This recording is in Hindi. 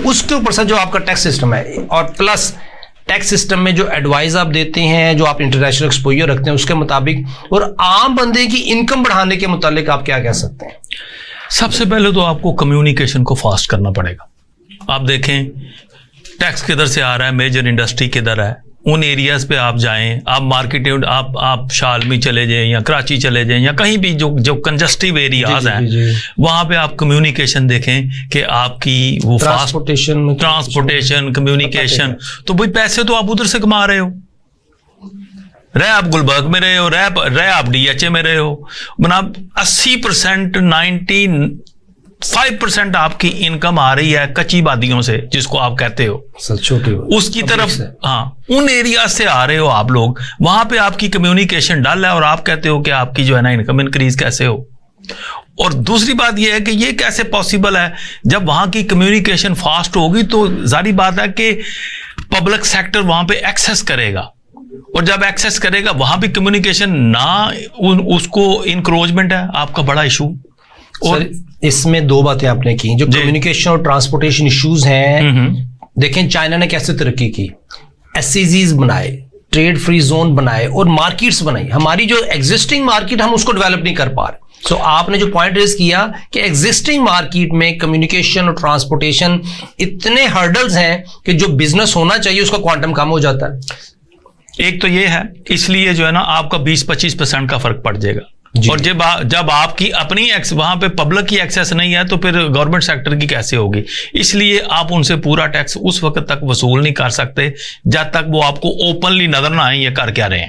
उसके ऊपर से जो आपका टैक्स सिस्टम है और प्लस टैक्स सिस्टम में जो एडवाइस आप देते हैं, जो आप इंटरनेशनल एक्सपोजर रखते हैं उसके मुताबिक, और आम बंदे की इनकम बढ़ाने के मुतालिक आप क्या कह सकते हैं? सबसे पहले तो आपको कम्युनिकेशन को फास्ट करना पड़ेगा। आप देखें टैक्स किधर से आ रहा है, मेजर इंडस्ट्री किधर है, उन एरियाज पे आप जाएं, आप मार्केट आप शालमी चले जाएं या कराची चले जाएं या कहीं भी जो कंजस्टिव एरियाज हैं, वहां पे आप कम्युनिकेशन देखें कि आपकी वो ट्रांसपोर्टेशन कम्युनिकेशन, तो भाई पैसे तो आप उधर से कमा रहे हो, रहे आप गुलबर्ग में रहे हो, रहे आप DHA में रहे हो, मतलब 80% 95% आपकी इनकम आ रही है कच्ची बादियों से, जिसको आप कहते हो छोटी उसकी तरफ, हाँ उन एरिया से आ रहे हो आप लोग, वहां पे आपकी कम्युनिकेशन डल है और आप कहते हो कि आपकी जो है ना इनकम इंक्रीज कैसे हो। और दूसरी बात यह है कि ये कैसे पॉसिबल है, जब वहां की कम्युनिकेशन फास्ट होगी तो जारी बात है कि पब्लिक सेक्टर वहां पे एक्सेस करेगा, और जब एक्सेस करेगा वहां भी कम्युनिकेशन ना उसको इंक्रोचमेंट है आपका बड़ा इशू। और इसमें दो बातें आपने की, जो कम्युनिकेशन और ट्रांसपोर्टेशन इश्यूज हैं, देखें चाइना ने कैसे तरक्की की, SEZs बनाए, ट्रेड फ्री जोन बनाए और मार्केट्स बनाई। हमारी जो एग्जिस्टिंग मार्केट हम उसको डेवलप नहीं कर पा रहे। सो आपने जो पॉइंट रेज किया कि एग्जिस्टिंग मार्केट में कम्युनिकेशन और ट्रांसपोर्टेशन इतने हर्डल्स हैं कि जो बिजनेस होना चाहिए उसका क्वांटम कम हो जाता है। एक तो ये है, इसलिए जो है ना आपका 20-25% का फर्क पड़ जाएगा। और जब आपकी अपनी वहां पे पब्लिक की एक्सेस नहीं है तो फिर गवर्नमेंट सेक्टर की कैसे होगी। इसलिए आप उनसे पूरा टैक्स उस वक्त तक वसूल नहीं कर सकते जब तक वो आपको ओपनली नजर ना आए ये कर क्या रहे हैं।